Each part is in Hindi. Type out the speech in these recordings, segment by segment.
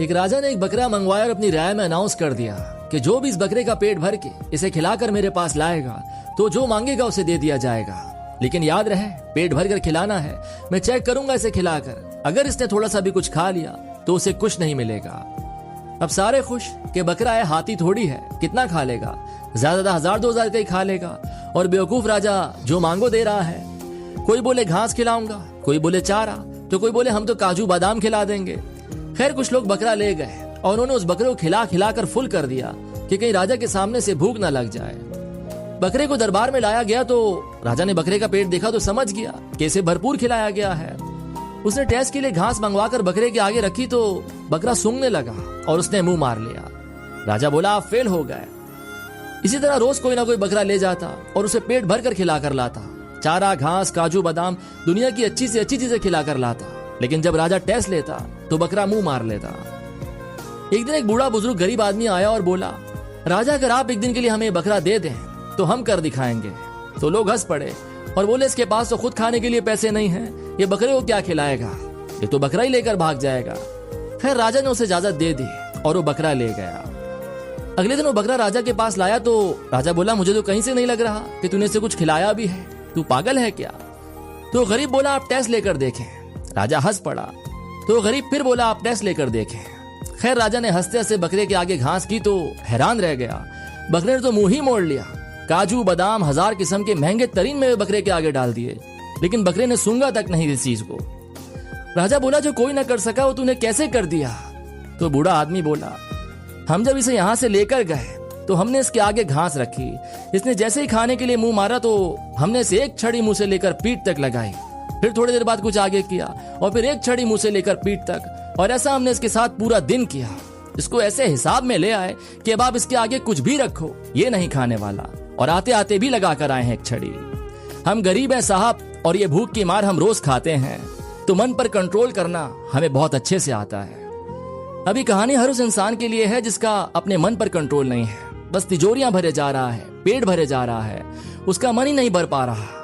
एक राजा ने एक बकरा मंगवाया और अपनी राय में अनाउंस कर दिया कि जो भी इस बकरे का पेट भर के इसे खिलाकर मेरे पास लाएगा तो जो मांगेगा उसे दे दिया जाएगा। लेकिन याद रहे, पेट भर कर खिलाना है। मैं चेक करूंगा इसे खिलाकर, अगर इसने थोड़ा सा भी कुछ खा लिया तो उसे कुछ नहीं मिलेगा। अब सारे खुश कि बकरा है, हाथी थोड़ी है, कितना खा लेगा, ज्यादा 1000-2000 का ही खा लेगा। और बेवकूफ राजा जो मांगो दे रहा है। कोई बोले घास खिलाऊंगा, कोई बोले चारा, तो कोई बोले हम तो काजू बादाम खिला देंगे। खैर कुछ लोग बकरा ले गए और उन्होंने उस बकरे को खिला खिला कर फुल कर दिया कि कहीं राजा के सामने से भूख न लग जाए। बकरे को दरबार में लाया गया तो राजा ने बकरे का पेट देखा तो समझ गया कि इसे भरपूर खिलाया गया है। उसने टेस्ट के लिए घास मंगवाकर बकरे के आगे रखी तो बकरा सूंघने लगा और उसने मुंह मार लिया। राजा बोला आप फेल हो गए। इसी तरह रोज कोई ना कोई बकरा ले जाता और उसे पेट भर कर खिला कर लाता, चारा, घास, काजू बादाम, दुनिया की अच्छी से अच्छी चीजें खिलाकर लाता। लेकिन जब राजा टेस्ट लेता तो बकरा मुंह मार लेता। एक दिन एक बूढ़ा बुजुर्ग गरीब आदमी आया और बोला, राजा अगर आप एक दिन के लिए हमें बकरा दे दें तो हम कर दिखाएंगे। तो लोग हंस पड़े और बोले इसके पास तो खुद खाने के लिए पैसे नहीं हैं, ये बकरे को क्या खिलाएगा, ये तो बकरा ही लेकर भाग जाएगा। खैर राजा ने उसे इजाजत दे दी और वो बकरा ले गया। अगले दिन वो बकरा राजा के पास लाया तो राजा बोला मुझे तो कहीं से नहीं लग रहा कि तूने इसे कुछ खिलाया भी है, तू पागल है क्या। तो गरीब बोला आप टेस्ट लेकर देखें। राजा हंस पड़ा। तो गरीब फिर बोला आप टेस्ट लेकर देखें। खैर राजा ने हंसते हंसते बकरे के आगे घास की तो हैरान रह गया। बकरे ने तो मुंह ही मोड़ लिया। काजू बादाम 1000 किस्म के महंगे तरीन में बकरे के आगे डाल दिए, लेकिन बकरे ने सूंघा तक नहीं इस चीज को। राजा बोला जो कोई ना कर सका वो तूने कैसे कर दिया। तो बूढ़ा आदमी बोला हम जब इसे यहां से लेकर गए तो हमने इसके आगे घास रखी, इसने जैसे ही खाने के लिए मुंह मारा तो हमने इसे एक छड़ी मुंह से लेकर पीठ तक लगाई, फिर थोड़ी देर बाद कुछ आगे किया और फिर एक छड़ी मुंह से लेकर पीठ तक, और ऐसा हमने इसके साथ पूरा दिन किया। इसको ऐसे हिसाब में ले आए कि अब आप इसके आगे कुछ भी रखो ये नहीं खाने वाला, और आते आते भी लगा कर आए हैं एक छड़ी। हम गरीब हैं साहब और ये भूख की मार हम रोज खाते हैं, तो मन पर कंट्रोल करना हमें बहुत अच्छे से आता है। अभी कहानी हर उस इंसान के लिए है जिसका अपने मन पर कंट्रोल नहीं है, बस तिजोरियां भरे जा रहा है, पेट भरे जा रहा है, उसका मन ही नहीं भर पा रहा।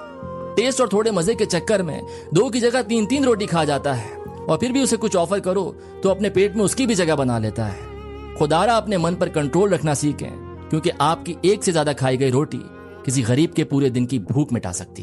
टेस्ट और थोड़े मजे के चक्कर में 2 की जगह 3-3 रोटी खा जाता है, और फिर भी उसे कुछ ऑफर करो तो अपने पेट में उसकी भी जगह बना लेता है। खुदारा अपने मन पर कंट्रोल रखना सीखें, क्योंकि आपकी एक से ज्यादा खाई गई रोटी किसी गरीब के पूरे दिन की भूख मिटा सकती है।